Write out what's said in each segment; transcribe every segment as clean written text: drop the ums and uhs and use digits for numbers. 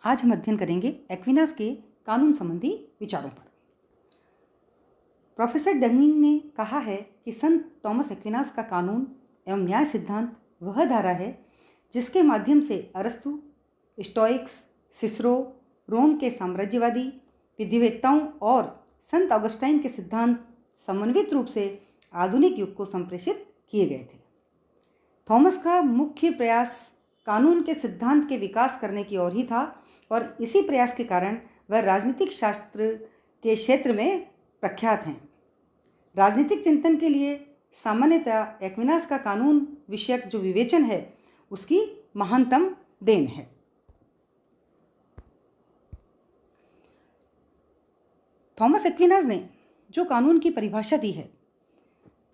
आज हम अध्ययन करेंगे एक्विनास के कानून संबंधी विचारों पर। प्रोफेसर डनिंग ने कहा है कि संत थॉमस एक्विनास का कानून एवं न्याय सिद्धांत वह धारा है जिसके माध्यम से अरस्तु, स्टोइक्स, सिसरो, रोम के साम्राज्यवादी विधिवेत्ताओं और संत ऑगस्टाइन के सिद्धांत समन्वित रूप से आधुनिक युग को संप्रेषित किए गए थे। थॉमस का मुख्य प्रयास कानून के सिद्धांत के विकास करने की ओर ही था और इसी प्रयास के कारण वह राजनीतिक शास्त्र के क्षेत्र में प्रख्यात हैं। राजनीतिक चिंतन के लिए सामान्यतः एक्विनास का कानून विषयक जो विवेचन है उसकी महानतम देन है। थॉमस एक्विनास ने जो कानून की परिभाषा दी है,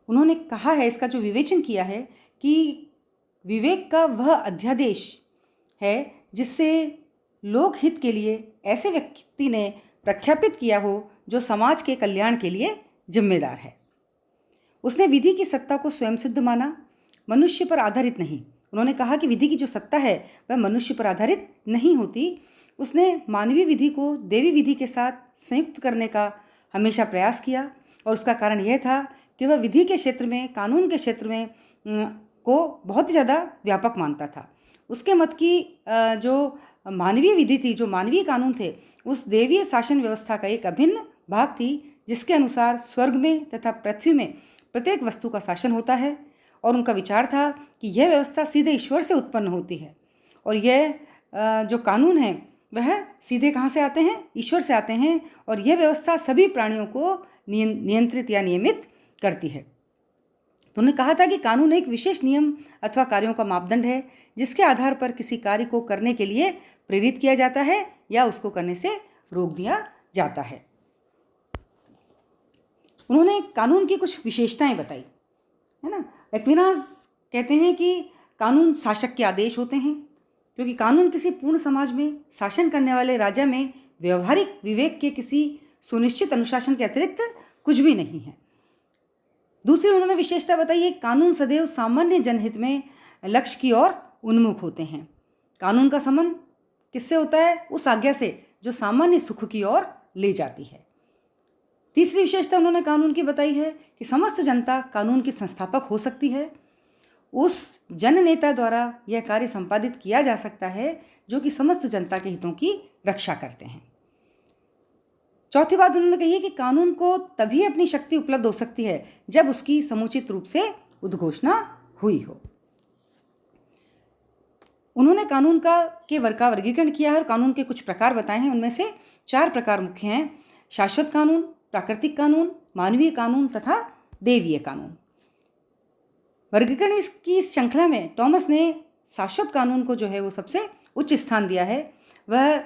उन्होंने कहा है, इसका जो विवेचन किया है कि विवेक का वह अध्यादेश है जिससे लोकहित के लिए ऐसे व्यक्ति ने प्रख्यापित किया हो जो समाज के कल्याण के लिए जिम्मेदार है। उसने विधि की सत्ता को स्वयं सिद्ध माना, मनुष्य पर आधारित नहीं। उन्होंने कहा कि विधि की जो सत्ता है वह मनुष्य पर आधारित नहीं होती। उसने मानवीय विधि को देवी विधि के साथ संयुक्त करने का हमेशा प्रयास किया और उसका कारण यह था कि वह विधि के क्षेत्र में, कानून के क्षेत्र में को बहुत ही ज़्यादा व्यापक मानता था। उसके मत की जो मानवीय विधि थी, जो मानवीय कानून थे, उस देवीय शासन व्यवस्था का एक अभिन्न भाग थी जिसके अनुसार स्वर्ग में तथा पृथ्वी में प्रत्येक वस्तु का शासन होता है। और उनका विचार था कि यह व्यवस्था सीधे ईश्वर से उत्पन्न होती है और यह जो कानून है वह सीधे कहाँ से आते हैं? ईश्वर से आते हैं। और यह व्यवस्था सभी प्राणियों को नियंत्रित या नियमित करती है। तो उन्होंने कहा था कि कानून एक विशेष नियम अथवा कार्यों का मापदंड है जिसके आधार पर किसी कार्य को करने के लिए प्रेरित किया जाता है या उसको करने से रोक दिया जाता है। उन्होंने कानून की कुछ विशेषताएं बताई, है ना। एक्विनास कहते हैं कि कानून शासक के आदेश होते हैं, क्योंकि कानून किसी पूर्ण समाज में शासन करने वाले राजा में व्यवहारिक विवेक के किसी सुनिश्चित अनुशासन के अतिरिक्त कुछ भी नहीं है। दूसरी उन्होंने विशेषता बताई है, कानून सदैव सामान्य जनहित में लक्ष्य की ओर उन्मुख होते हैं। कानून का संबंध किससे होता है? उस आज्ञा से जो सामान्य सुख की ओर ले जाती है। तीसरी विशेषता उन्होंने कानून की बताई है कि समस्त जनता कानून की संस्थापक हो सकती है। उस जन नेता द्वारा यह कार्य संपादित किया जा सकता है जो कि समस्त जनता के हितों की रक्षा करते हैं। चौथी बात उन्होंने कही है कि कानून को तभी अपनी शक्ति उपलब्ध हो सकती है जब उसकी समुचित रूप से उद्घोषणा हुई हो। उन्होंने कानून का वर्गीकरण किया है और कानून के कुछ प्रकार बताए हैं। उनमें से 4 प्रकार मुख्य हैं: शाश्वत कानून, प्राकृतिक कानून, मानवीय कानून तथा देवीय कानून। वर्गीकरण की इस श्रृंखला में थॉमस ने शाश्वत कानून को जो है वो सबसे उच्च स्थान दिया है। वह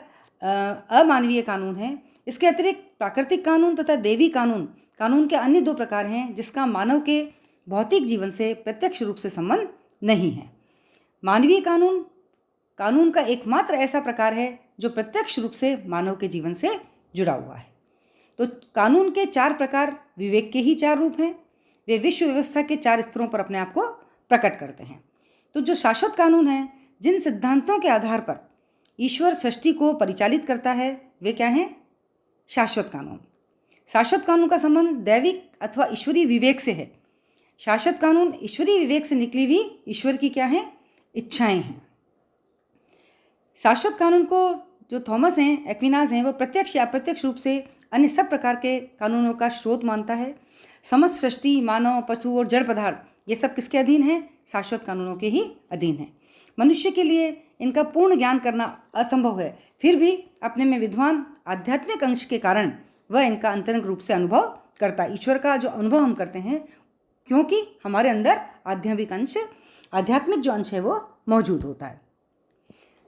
अमानवीय कानून है। इसके अतिरिक्त प्राकृतिक कानून तथा देवी कानून के अन्य 2 प्रकार हैं जिसका मानव के भौतिक जीवन से प्रत्यक्ष रूप से संबंध नहीं है। मानवीय कानून का एकमात्र ऐसा प्रकार है जो प्रत्यक्ष रूप से मानव के जीवन से जुड़ा हुआ है। तो कानून के 4 प्रकार विवेक के ही 4 रूप हैं। वे विश्व व्यवस्था के 4 स्तरों पर अपने आप को प्रकट करते हैं। तो जो शाश्वत कानून है, जिन सिद्धांतों के आधार पर ईश्वर सृष्टि को परिचालित करता है, वे क्या हैं? शाश्वत कानून। शाश्वत कानून का संबंध दैविक अथवा ईश्वरीय विवेक से है। शाश्वत कानून ईश्वरीय विवेक से निकली हुई ईश्वर की क्या है? इच्छाएं हैं। शाश्वत कानून को जो थॉमस हैं, एक्विनास हैं, वो प्रत्यक्ष या अप्रत्यक्ष रूप से अन्य सब प्रकार के कानूनों का स्रोत मानता है। समस्त सृष्टि, मानव, पशु और जड़ पदार्थ, ये सब किसके अधीन है? शाश्वत कानूनों के ही अधीन है। मनुष्य के लिए इनका पूर्ण ज्ञान करना असंभव है, फिर भी अपने में विद्वान आध्यात्मिक अंश के कारण वह इनका अंतरंग रूप से अनुभव करता है। ईश्वर का जो अनुभव हम करते हैं क्योंकि हमारे अंदर आध्यात्मिक जो अंश है वो मौजूद होता है।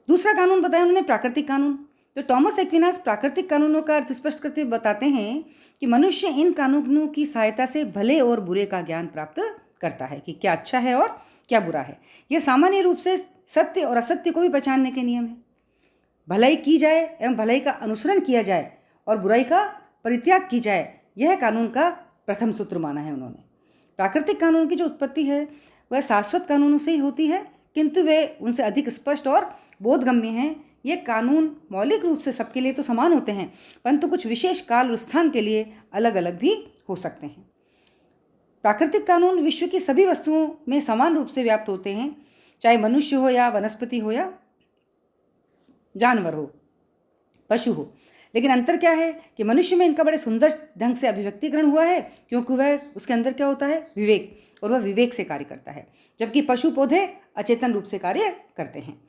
दूसरा कानून बताया उन्होंने, प्राकृतिक कानून। तो थॉमस एक्विनास प्राकृतिक कानूनों का अर्थ स्पष्ट करते हुए बताते हैं कि मनुष्य इन कानूनों की सहायता से भले और बुरे का ज्ञान प्राप्त करता है कि क्या अच्छा है और क्या बुरा है। यह सामान्य रूप से सत्य और असत्य को भी पहचानने के नियम है। भलाई की जाए एवं भलाई का अनुसरण किया जाए और बुराई का परित्याग की जाए, यह कानून का प्रथम सूत्र माना है उन्होंने। प्राकृतिक कानून की जो उत्पत्ति है वह शाश्वत कानूनों से ही होती है, किंतु वे उनसे अधिक स्पष्ट और बोधगम्य हैं। ये कानून मौलिक रूप से सबके लिए तो समान होते हैं, परंतु कुछ विशेष काल और स्थान के लिए अलग अलग भी हो सकते हैं। प्राकृतिक कानून विश्व की सभी वस्तुओं में समान रूप से व्याप्त होते हैं, चाहे मनुष्य हो या वनस्पति हो या जानवर हो, पशु हो। लेकिन अंतर क्या है कि मनुष्य में इनका बड़े सुंदर ढंग से अभिव्यक्तिकरण हुआ है, क्योंकि वह उसके अंदर क्या होता है, विवेक, और वह विवेक से कार्य करता है, जबकि पशु पौधे अचेतन रूप से कार्य करते हैं।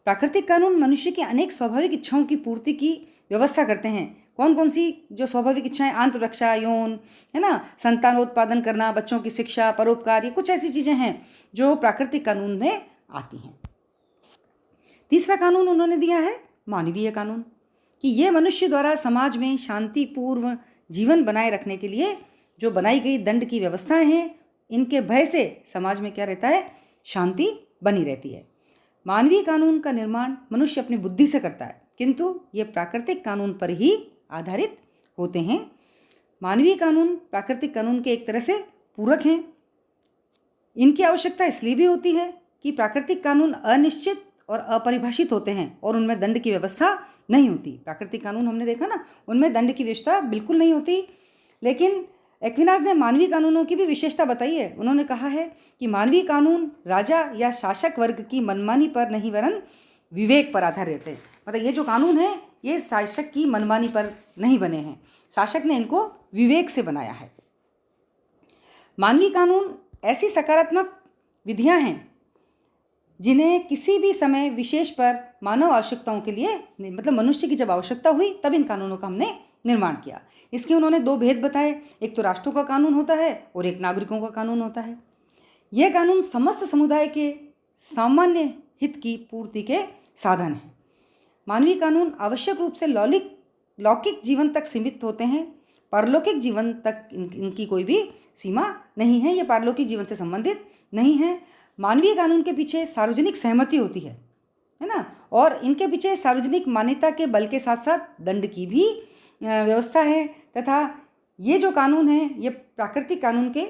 प्राकृतिक कानून मनुष्य की अनेक स्वाभाविक इच्छाओं की पूर्ति की व्यवस्था करते हैं। कौन कौन सी जो स्वाभाविक इच्छाएं, आंतररक्षा, यौन, है ना, संतानोत्पादन करना, बच्चों की शिक्षा, परोपकार, ये कुछ ऐसी चीज़ें हैं जो प्राकृतिक कानून में आती हैं। तीसरा कानून उन्होंने दिया है मानवीय कानून, कि ये मनुष्य द्वारा समाज में शांतिपूर्ण जीवन बनाए रखने के लिए जो बनाई गई दंड की व्यवस्थाएं हैं, इनके भय से समाज में क्या रहता है, शांति बनी रहती है। मानवीय कानून का निर्माण मनुष्य अपनी बुद्धि से करता है, किंतु ये प्राकृतिक कानून पर ही आधारित होते हैं। मानवीय कानून प्राकृतिक कानून के एक तरह से पूरक हैं। इनकी आवश्यकता इसलिए भी होती है कि प्राकृतिक कानून अनिश्चित और अपरिभाषित होते हैं और उनमें दंड की व्यवस्था नहीं होती। प्राकृतिक कानून हमने देखा ना, उनमें दंड की व्यवस्था बिल्कुल नहीं होती। लेकिन एक्विनास ने मानवीय कानूनों की भी विशेषता बताई है। उन्होंने कहा है कि मानवीय कानून राजा या शासक वर्ग की मनमानी पर नहीं वरन विवेक पर आधारित रहते हैं। मतलब ये जो कानून है ये शासक की मनमानी पर नहीं बने हैं, शासक ने इनको विवेक से बनाया है। मानवीय कानून ऐसी सकारात्मक विधियां हैं जिन्हें किसी भी समय विशेष पर मानव आवश्यकताओं के लिए, मतलब मनुष्य की जब आवश्यकता हुई तब इन कानूनों का हमने निर्माण किया। इसके उन्होंने दो भेद बताए, एक तो राष्ट्रों का कानून होता है और एक नागरिकों का कानून होता है। यह कानून समस्त समुदाय के सामान्य हित की पूर्ति के साधन हैं। मानवीय कानून आवश्यक रूप से लौकिक जीवन तक सीमित होते हैं, पारलौकिक जीवन तक इनकी कोई भी सीमा नहीं है, ये पारलौकिक जीवन से संबंधित नहीं है। मानवीय कानून के पीछे सार्वजनिक सहमति होती है ना, और इनके पीछे सार्वजनिक मान्यता के बल के साथ साथ दंड की भी व्यवस्था है, तथा ये जो कानून है ये प्राकृतिक कानून के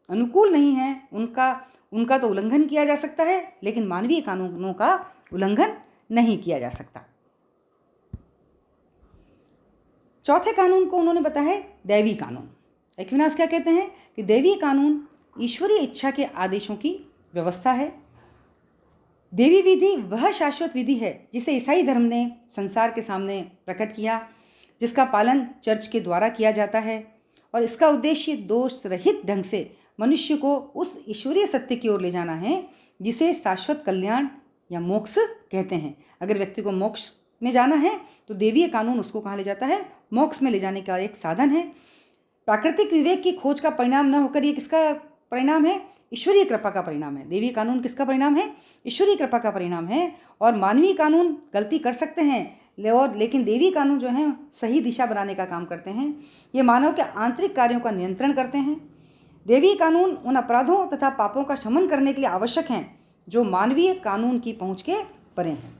अनुकूल नहीं है। उनका तो उल्लंघन किया जा सकता है, लेकिन मानवीय कानूनों का उल्लंघन नहीं किया जा सकता। चौथे कानून को उन्होंने बताया है दैवी कानून। एक्विनास क्या कहते हैं कि दैवी कानून ईश्वरीय इच्छा के आदेशों की व्यवस्था है। देवी विधि वह शाश्वत विधि है जिसे ईसाई धर्म ने संसार के सामने प्रकट किया, जिसका पालन चर्च के द्वारा किया जाता है, और इसका उद्देश्य दोष रहित ढंग से मनुष्य को उस ईश्वरीय सत्य की ओर ले जाना है जिसे शाश्वत कल्याण या मोक्ष कहते हैं। अगर व्यक्ति को मोक्ष में जाना है तो देवीय कानून उसको कहाँ ले जाता है, मोक्ष में ले जाने का एक साधन है। प्राकृतिक विवेक की खोज का परिणाम न होकर ये किसका परिणाम है, ईश्वरीय कृपा का परिणाम है। देवीय कानून किसका परिणाम है, ईश्वरीय कृपा का परिणाम है। और मानवीय कानून गलती कर सकते हैं लेकिन देवी कानून जो है सही दिशा बनाने का काम करते हैं। ये मानव के आंतरिक कार्यों का नियंत्रण करते हैं। देवी कानून उन अपराधों तथा पापों का शमन करने के लिए आवश्यक हैं जो मानवीय कानून की पहुंच के परे हैं।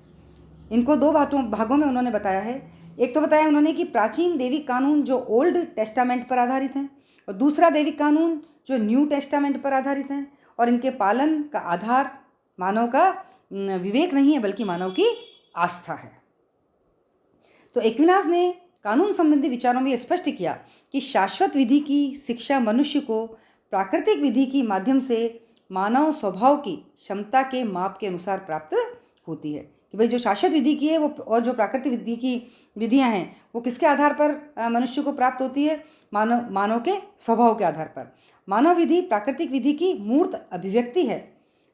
इनको दो भागों में उन्होंने बताया है। एक तो बताया उन्होंने कि प्राचीन देवी कानून जो ओल्ड टेस्टामेंट पर आधारित हैं, और दूसरा देवी कानून जो न्यू टेस्टामेंट पर आधारित हैं, और इनके पालन का आधार मानव का विवेक नहीं है बल्कि मानव की आस्था है। तो एक्विनास ने कानून संबंधी विचारों में स्पष्ट किया कि शाश्वत विधि की शिक्षा मनुष्य को प्राकृतिक विधि के माध्यम से मानव स्वभाव की क्षमता के माप के अनुसार प्राप्त होती है। कि भाई जो शाश्वत विधि की है वो और जो प्राकृतिक विधि की विधियां हैं वो किसके आधार पर मनुष्य को प्राप्त होती है, मानव के स्वभाव के आधार पर। मानव विधि प्राकृतिक विधि की मूर्त अभिव्यक्ति है।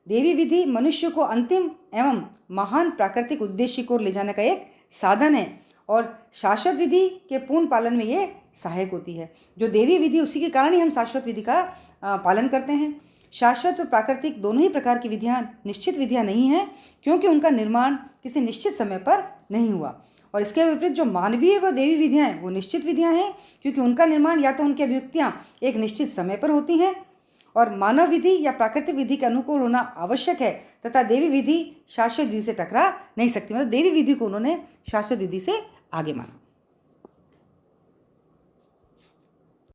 देवी विधि मनुष्य को अंतिम एवं महान प्राकृतिक उद्देश्य को ले जाने का एक साधन है, और शाश्वत विधि के पूर्ण पालन में ये सहायक होती है। जो देवी विधि उसी के कारण ही हम शाश्वत विधि का पालन करते हैं। शाश्वत व प्राकृतिक दोनों ही प्रकार की विधियां निश्चित विधियां नहीं हैं, क्योंकि उनका निर्माण किसी निश्चित समय पर नहीं हुआ। और इसके विपरीत जो मानवीय व देवी विधियां हैं वो निश्चित विधियां हैं, क्योंकि उनका निर्माण या तो उनकी अभिव्यक्तियां एक निश्चित समय पर होती हैं, और मानव विधि या प्राकृतिक विधि के अनुकूल होना आवश्यक है, तथा देवी विधि शाश्वत विधि से टकरा नहीं सकती। मतलब देवी विधि को उन्होंने शाश्वत विधि से आगे माना।